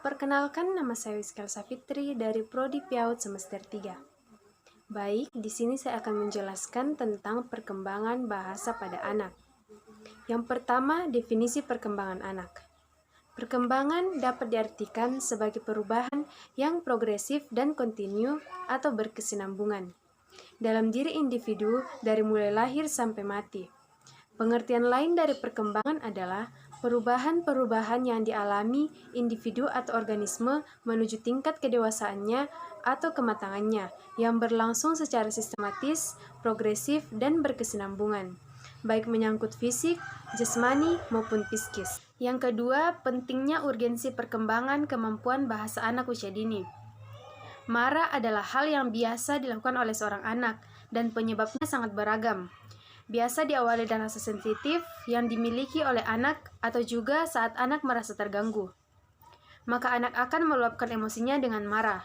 Perkenalkan, nama saya Wizka Safitri dari Prodi PAUD Semester 3. Baik, di sini saya akan menjelaskan tentang perkembangan bahasa pada anak. Yang pertama, definisi perkembangan anak. Perkembangan dapat diartikan sebagai perubahan yang progresif dan kontinu atau berkesinambungan dalam diri individu dari mulai lahir sampai mati. Pengertian lain dari perkembangan adalah perubahan-perubahan yang dialami individu atau organisme menuju tingkat kedewasaannya atau kematangannya yang berlangsung secara sistematis, progresif, dan berkesinambungan, baik menyangkut fisik, jasmani, maupun psikis. Yang kedua, pentingnya urgensi perkembangan kemampuan bahasa anak usia dini. Marah adalah hal yang biasa dilakukan oleh seorang anak, dan penyebabnya sangat beragam. Biasa diawali dengan rasa sensitif yang dimiliki oleh anak atau juga saat anak merasa terganggu. Maka anak akan meluapkan emosinya dengan marah.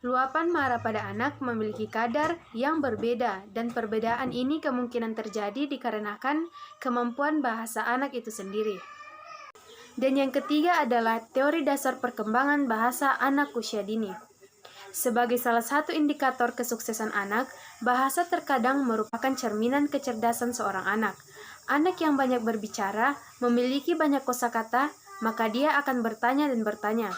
Luapan marah pada anak memiliki kadar yang berbeda dan perbedaan ini kemungkinan terjadi dikarenakan kemampuan bahasa anak itu sendiri. Dan yang ketiga adalah teori dasar perkembangan bahasa anak usia dini. Sebagai salah satu indikator kesuksesan anak, bahasa terkadang merupakan cerminan kecerdasan seorang anak. Anak yang banyak berbicara, memiliki banyak kosakata, maka dia akan bertanya dan bertanya.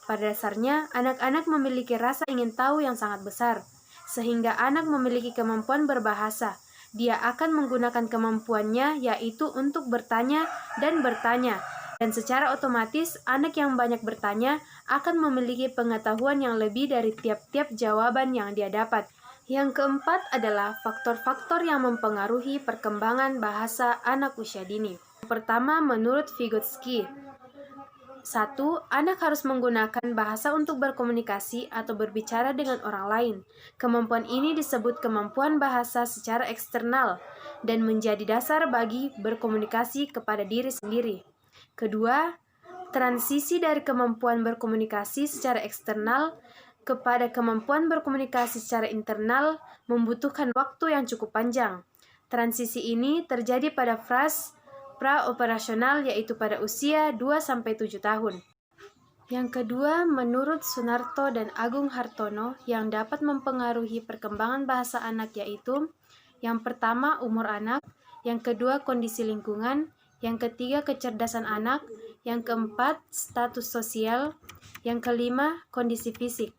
Pada dasarnya, anak-anak memiliki rasa ingin tahu yang sangat besar, sehingga anak memiliki kemampuan berbahasa. Dia akan menggunakan kemampuannya, yaitu untuk bertanya dan bertanya. Dan secara otomatis, anak yang banyak bertanya akan memiliki pengetahuan yang lebih dari tiap-tiap jawaban yang dia dapat. Yang keempat adalah faktor-faktor yang mempengaruhi perkembangan bahasa anak usia dini. Pertama, menurut Vygotsky, 1. Anak harus menggunakan bahasa untuk berkomunikasi atau berbicara dengan orang lain. Kemampuan ini disebut kemampuan bahasa secara eksternal dan menjadi dasar bagi berkomunikasi kepada diri sendiri. Kedua, transisi dari kemampuan berkomunikasi secara eksternal kepada kemampuan berkomunikasi secara internal membutuhkan waktu yang cukup panjang. Transisi ini terjadi pada fase pra-operasional, yaitu pada usia 2-7 tahun. Yang kedua, menurut Sunarto dan Agung Hartono, yang dapat mempengaruhi perkembangan bahasa anak yaitu: yang pertama, umur anak; yang kedua, kondisi lingkungan; yang ketiga, kecerdasan anak; yang keempat, status sosial; yang kelima, kondisi fisik.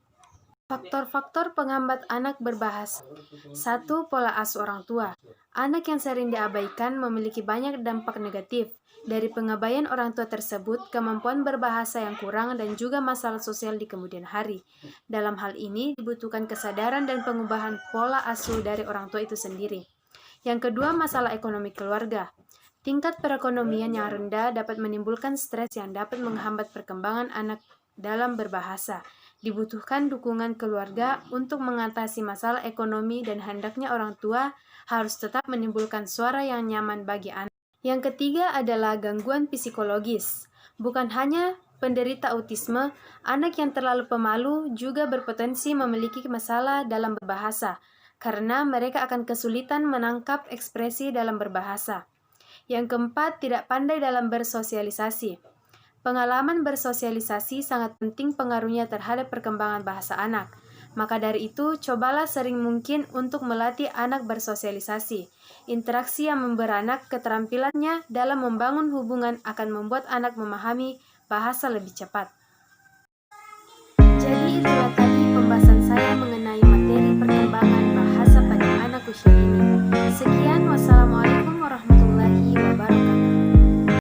Faktor-faktor penghambat anak berbahasa. 1. Pola asuh orang tua. Anak yang sering diabaikan memiliki banyak dampak negatif. Dari pengabaian orang tua tersebut, kemampuan berbahasa yang kurang dan juga masalah sosial di kemudian hari. Dalam hal ini, dibutuhkan kesadaran dan pengubahan pola asuh dari orang tua itu sendiri. Yang kedua, masalah ekonomi keluarga. Tingkat perekonomian yang rendah dapat menimbulkan stres yang dapat menghambat perkembangan anak dalam berbahasa. Dibutuhkan dukungan keluarga untuk mengatasi masalah ekonomi dan hendaknya orang tua harus tetap menimbulkan suara yang nyaman bagi anak. Yang ketiga adalah gangguan psikologis. Bukan hanya penderita autisme, anak yang terlalu pemalu juga berpotensi memiliki masalah dalam berbahasa, karena mereka akan kesulitan menangkap ekspresi dalam berbahasa. Yang keempat, tidak pandai dalam bersosialisasi. Pengalaman bersosialisasi sangat penting pengaruhnya terhadap perkembangan bahasa anak. Maka dari itu, cobalah sering mungkin untuk melatih anak bersosialisasi. Interaksi yang memberanak keterampilannya dalam membangun hubungan akan membuat anak memahami bahasa lebih cepat. Jadi itulah tadi pembahasan saya mengenai materi perkembangan bahasa pada anak usia dini. Sekian.